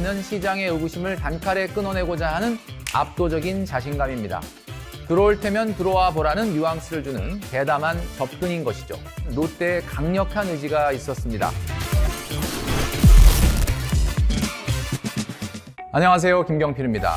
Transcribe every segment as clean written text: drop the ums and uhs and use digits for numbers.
이는 시장의 의구심을 단칼에 끊어내고자 하는 압도적인 자신감입니다. 들어올 테면 들어와 보라는 뉘앙스를 주는 대담한 접근인 것이죠. 롯데의 강력한 의지가 있었습니다. 안녕하세요, 김경필입니다.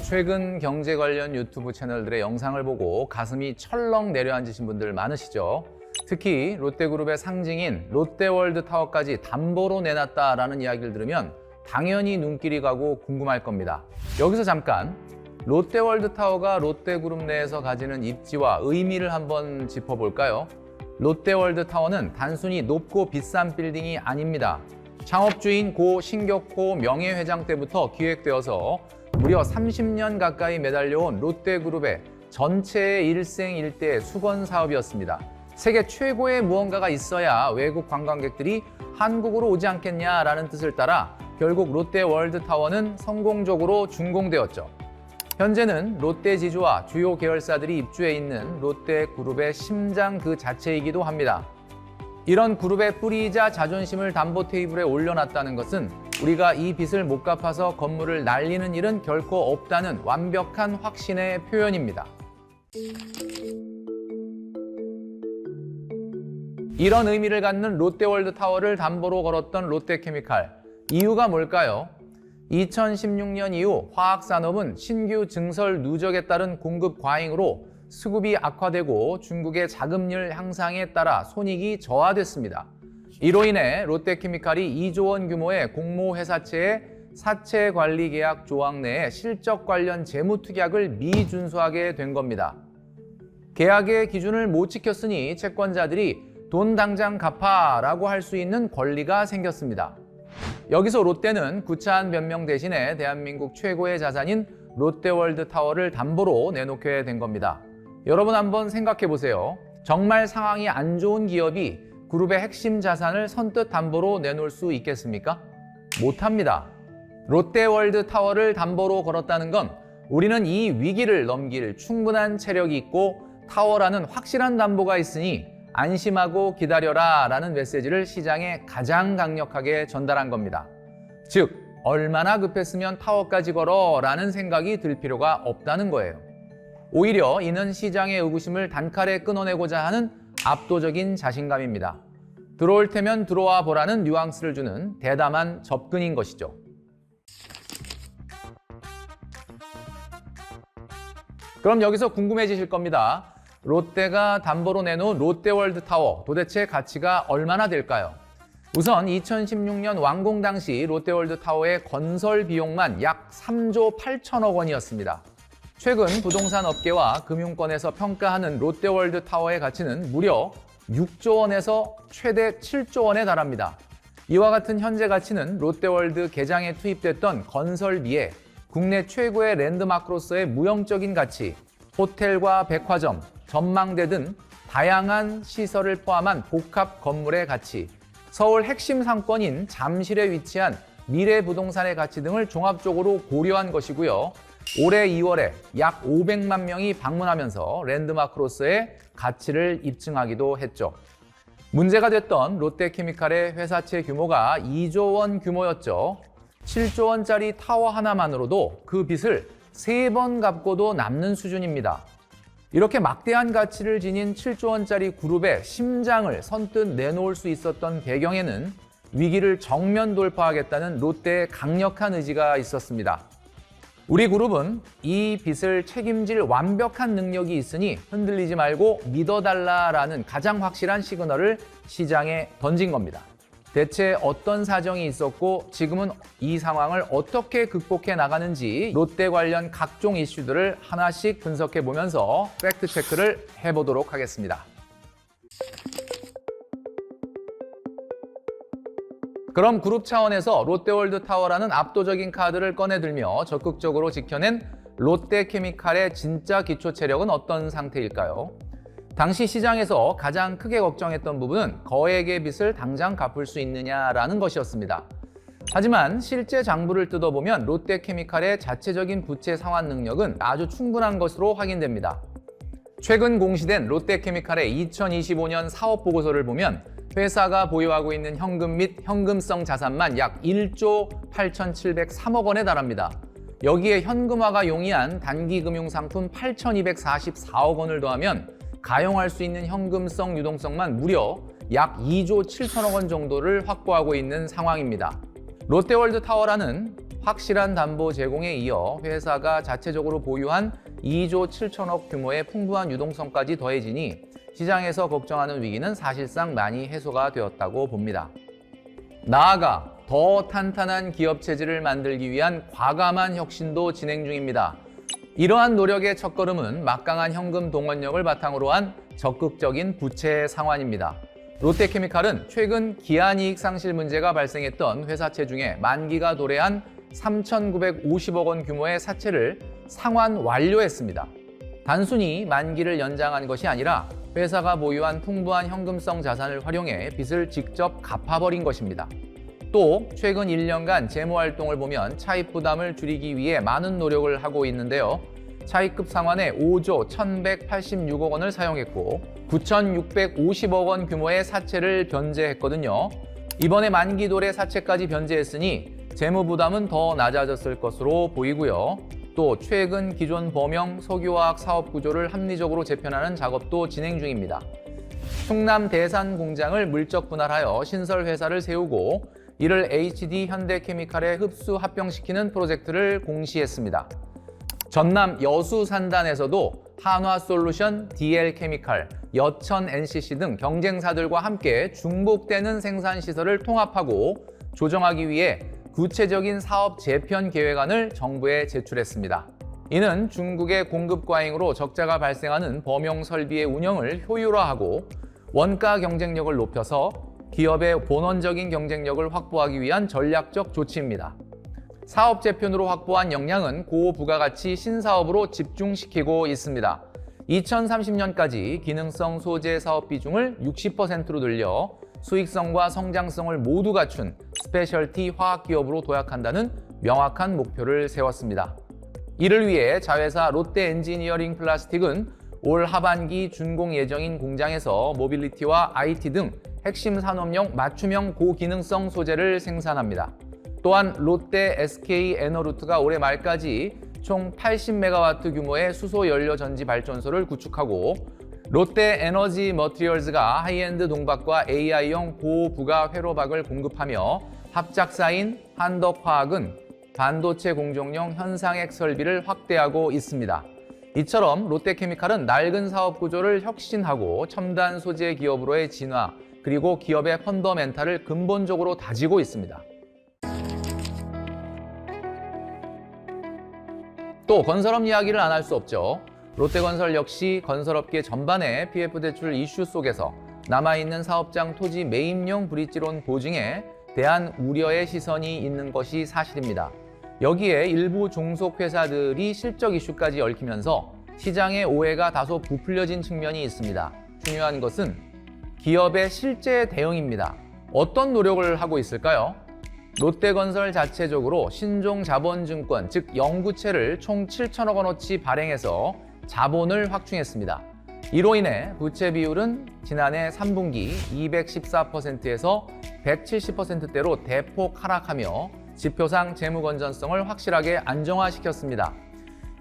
최근 경제 관련 유튜브 채널들의 영상을 보고 가슴이 철렁 내려앉으신 분들 많으시죠? 특히 롯데그룹의 상징인 롯데월드타워까지 담보로 내놨다라는 이야기를 들으면 당연히 눈길이 가고 궁금할 겁니다. 여기서 잠깐 롯데월드타워가 롯데그룹 내에서 가지는 입지와 의미를 한번 짚어볼까요? 롯데월드타워는 단순히 높고 비싼 빌딩이 아닙니다. 창업주인 고 신격호 명예회장 때부터 기획되어서 무려 30년 가까이 매달려온 롯데그룹의 전체의 일생일대 수건 사업이었습니다. 세계 최고의 무언가가 있어야 외국 관광객들이 한국으로 오지 않겠냐라는 뜻을 따라 결국 롯데월드타워는 성공적으로 준공되었죠. 현재는 롯데지주와 주요 계열사들이 입주해 있는 롯데그룹의 심장 그 자체이기도 합니다. 이런 그룹의 뿌리이자 자존심을 담보 테이블에 올려놨다는 것은 우리가 이 빚을 못 갚아서 건물을 날리는 일은 결코 없다는 완벽한 확신의 표현입니다. 이런 의미를 갖는 롯데월드타워를 담보로 걸었던 롯데케미칼. 이유가 뭘까요? 2016년 이후 화학산업은 신규 증설 누적에 따른 공급 과잉으로 수급이 악화되고 중국의 자금률 향상에 따라 손익이 저하됐습니다. 이로 인해 롯데케미칼이 2조 원 규모의 공모회사체의 사채 관리 계약 조항 내에 실적 관련 재무특약을 미준수하게 된 겁니다. 계약의 기준을 못 지켰으니 채권자들이 돈 당장 갚아라고 할 수 있는 권리가 생겼습니다. 여기서 롯데는 구차한 변명 대신에 대한민국 최고의 자산인 롯데월드타워를 담보로 내놓게 된 겁니다. 여러분 한번 생각해 보세요. 정말 상황이 안 좋은 기업이 그룹의 핵심 자산을 선뜻 담보로 내놓을 수 있겠습니까? 못합니다. 롯데월드타워를 담보로 걸었다는 건 우리는 이 위기를 넘길 충분한 체력이 있고 타워라는 확실한 담보가 있으니 안심하고 기다려라 라는 메시지를 시장에 가장 강력하게 전달한 겁니다. 즉, 얼마나 급했으면 타워까지 걸어 라는 생각이 들 필요가 없다는 거예요. 오히려 이는 시장의 의구심을 단칼에 끊어내고자 하는 압도적인 자신감입니다. 들어올 테면 들어와 보라는 뉘앙스를 주는 대담한 접근인 것이죠. 그럼 여기서 궁금해지실 겁니다. 롯데가 담보로 내놓은 롯데월드타워 도대체 가치가 얼마나 될까요? 우선 2016년 완공 당시 롯데월드타워의 건설 비용만 약 3조 8천억 원이었습니다. 최근 부동산 업계와 금융권에서 평가하는 롯데월드타워의 가치는 무려 6조 원에서 최대 7조 원에 달합니다. 이와 같은 현재 가치는 롯데월드 개장에 투입됐던 건설비에 국내 최고의 랜드마크로서의 무형적인 가치, 호텔과 백화점, 전망대 등 다양한 시설을 포함한 복합 건물의 가치, 서울 핵심 상권인 잠실에 위치한 미래 부동산의 가치 등을 종합적으로 고려한 것이고요. 올해 2월에 약 500만 명이 방문하면서 랜드마크로서의 가치를 입증하기도 했죠. 문제가 됐던 롯데케미칼의 회사채 규모가 2조 원 규모였죠. 7조 원짜리 타워 하나만으로도 그 빚을 3번 갚고도 남는 수준입니다. 이렇게 막대한 가치를 지닌 7조 원짜리 그룹의 심장을 선뜻 내놓을 수 있었던 배경에는 위기를 정면 돌파하겠다는 롯데의 강력한 의지가 있었습니다. 우리 그룹은 이 빚을 책임질 완벽한 능력이 있으니 흔들리지 말고 믿어달라라는 가장 확실한 시그널을 시장에 던진 겁니다. 대체 어떤 사정이 있었고 지금은 이 상황을 어떻게 극복해 나가는지 롯데 관련 각종 이슈들을 하나씩 분석해 보면서 팩트 체크를 해보도록 하겠습니다. 그럼 그룹 차원에서 롯데월드타워라는 압도적인 카드를 꺼내들며 적극적으로 지켜낸 롯데케미칼의 진짜 기초 체력은 어떤 상태일까요? 당시 시장에서 가장 크게 걱정했던 부분은 거액의 빚을 당장 갚을 수 있느냐라는 것이었습니다. 하지만 실제 장부를 뜯어보면 롯데케미칼의 자체적인 부채 상환 능력은 아주 충분한 것으로 확인됩니다. 최근 공시된 롯데케미칼의 2025년 사업보고서를 보면 회사가 보유하고 있는 현금 및 현금성 자산만 약 1조 8,703억 원에 달합니다. 여기에 현금화가 용이한 단기금융상품 8,244억 원을 더하면 가용할 수 있는 현금성 유동성만 무려 약 2조 7천억 원 정도를 확보하고 있는 상황입니다. 롯데월드타워라는 확실한 담보 제공에 이어 회사가 자체적으로 보유한 2조 7천억 규모의 풍부한 유동성까지 더해지니 시장에서 걱정하는 위기는 사실상 많이 해소가 되었다고 봅니다. 나아가 더 탄탄한 기업 체질을 만들기 위한 과감한 혁신도 진행 중입니다. 이러한 노력의 첫걸음은 막강한 현금 동원력을 바탕으로 한 적극적인 부채 상환입니다. 롯데케미칼은 최근 기한이익 상실 문제가 발생했던 회사채 중에 만기가 도래한 3,950억 원 규모의 사채를 상환 완료했습니다. 단순히 만기를 연장한 것이 아니라 회사가 보유한 풍부한 현금성 자산을 활용해 빚을 직접 갚아버린 것입니다. 또 최근 1년간 재무활동을 보면 차입 부담을 줄이기 위해 많은 노력을 하고 있는데요. 차입급 상환에 5조 1,186억 원을 사용했고 9,650억 원 규모의 사채를 변제했거든요. 이번에 만기 도래 사채까지 변제했으니 재무 부담은 더 낮아졌을 것으로 보이고요. 또 최근 기존 범용 석유화학 사업 구조를 합리적으로 재편하는 작업도 진행 중입니다. 충남 대산 공장을 물적 분할하여 신설 회사를 세우고 이를 HD 현대케미칼에 흡수 합병시키는 프로젝트를 공시했습니다. 전남 여수 산단에서도 한화솔루션, DL케미칼, 여천 NCC 등 경쟁사들과 함께 중복되는 생산시설을 통합하고 조정하기 위해 구체적인 사업 재편 계획안을 정부에 제출했습니다. 이는 중국의 공급 과잉으로 적자가 발생하는 범용 설비의 운영을 효율화하고 원가 경쟁력을 높여서 기업의 본원적인 경쟁력을 확보하기 위한 전략적 조치입니다. 사업 재편으로 확보한 역량은 고부가가치 신사업으로 집중시키고 있습니다. 2030년까지 기능성 소재 사업 비중을 60%로 늘려 수익성과 성장성을 모두 갖춘 스페셜티 화학기업으로 도약한다는 명확한 목표를 세웠습니다. 이를 위해 자회사 롯데엔지니어링 플라스틱은 올 하반기 준공 예정인 공장에서 모빌리티와 IT 등 핵심 산업용 맞춤형 고기능성 소재를 생산합니다. 또한 롯데 SK 에너루트가 올해 말까지 총 80메가와트 규모의 수소 연료 전지 발전소를 구축하고 롯데 에너지 머티리얼즈가 하이엔드 동박과 AI용 고부가 회로박을 공급하며 합작사인 한덕화학은 반도체 공정용 현상핵 설비를 확대하고 있습니다. 이처럼 롯데케미칼은 낡은 사업 구조를 혁신하고 첨단 소재 기업으로의 진화, 그리고 기업의 펀더멘탈을 근본적으로 다지고 있습니다. 또 건설업 이야기를 안 할 수 없죠. 롯데건설 역시 건설업계 전반의 PF 대출 이슈 속에서 남아있는 사업장 토지 매입용 브릿지론 보증에 대한 우려의 시선이 있는 것이 사실입니다. 여기에 일부 종속회사들이 실적 이슈까지 얽히면서 시장의 오해가 다소 부풀려진 측면이 있습니다. 중요한 것은 기업의 실제 대응입니다. 어떤 노력을 하고 있을까요? 롯데건설 자체적으로 신종자본증권, 즉 영구채를 총 7천억 원어치 발행해서 자본을 확충했습니다. 이로 인해 부채 비율은 지난해 3분기 214%에서 170%대로 대폭 하락하며 지표상 재무 건전성을 확실하게 안정화시켰습니다.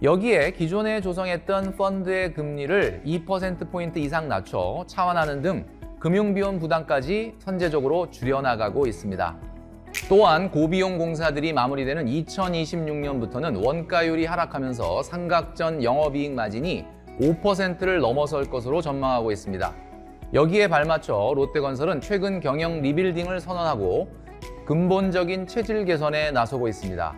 여기에 기존에 조성했던 펀드의 금리를 2%포인트 이상 낮춰 차환하는 등 금융비용 부담까지 선제적으로 줄여나가고 있습니다. 또한 고비용 공사들이 마무리되는 2026년부터는 원가율이 하락하면서 삼각전 영업이익 마진이 5%를 넘어설 것으로 전망하고 있습니다. 여기에 발맞춰 롯데건설은 최근 경영 리빌딩을 선언하고 근본적인 체질 개선에 나서고 있습니다.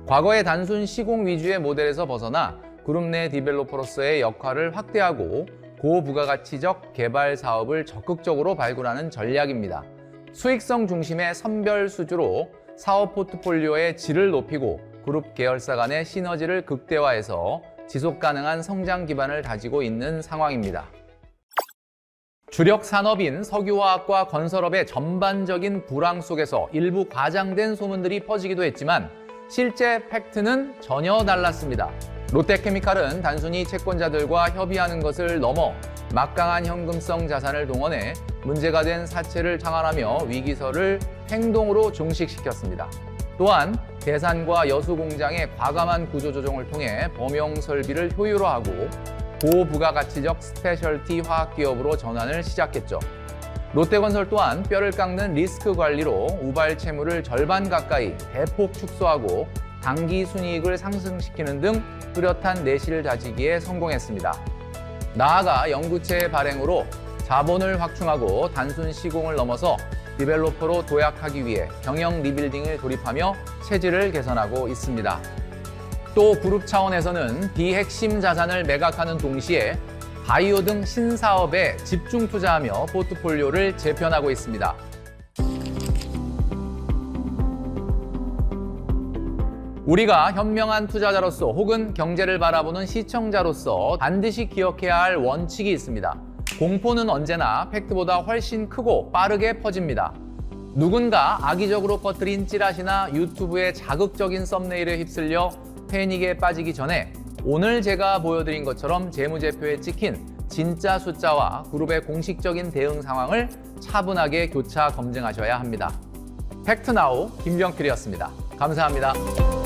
과거의 단순 시공 위주의 모델에서 벗어나 그룹 내 디벨로퍼로서의 역할을 확대하고 고부가가치적 개발 사업을 적극적으로 발굴하는 전략입니다. 수익성 중심의 선별 수주로 사업 포트폴리오의 질을 높이고 그룹 계열사 간의 시너지를 극대화해서 지속 가능한 성장 기반을 다지고 있는 상황입니다. 주력 산업인 석유화학과 건설업의 전반적인 불황 속에서 일부 과장된 소문들이 퍼지기도 했지만 실제 팩트는 전혀 달랐습니다. 롯데케미칼은 단순히 채권자들과 협의하는 것을 넘어 막강한 현금성 자산을 동원해 문제가 된 사채를 창안하며 위기설을 행동으로 종식시켰습니다. 또한 대산과 여수 공장의 과감한 구조조정을 통해 범용 설비를 효율화하고 고부가가치적 스페셜티 화학기업으로 전환을 시작했죠. 롯데건설 또한 뼈를 깎는 리스크 관리로 우발 채무를 절반 가까이 대폭 축소하고 당기 순이익을 상승시키는 등 뚜렷한 내실 다지기에 성공했습니다. 나아가 연구체의 발행으로 자본을 확충하고 단순 시공을 넘어서 디벨로퍼로 도약하기 위해 경영 리빌딩을 돌입하며 체질을 개선하고 있습니다. 또 그룹 차원에서는 비핵심 자산을 매각하는 동시에 바이오 등 신사업에 집중 투자하며 포트폴리오를 재편하고 있습니다. 우리가 현명한 투자자로서 혹은 경제를 바라보는 시청자로서 반드시 기억해야 할 원칙이 있습니다. 공포는 언제나 팩트보다 훨씬 크고 빠르게 퍼집니다. 누군가 악의적으로 퍼뜨린 찌라시나 유튜브의 자극적인 썸네일에 휩쓸려 패닉에 빠지기 전에 오늘 제가 보여드린 것처럼 재무제표에 찍힌 진짜 숫자와 그룹의 공식적인 대응 상황을 차분하게 교차 검증하셔야 합니다. 팩트나우 김병필이었습니다. 감사합니다.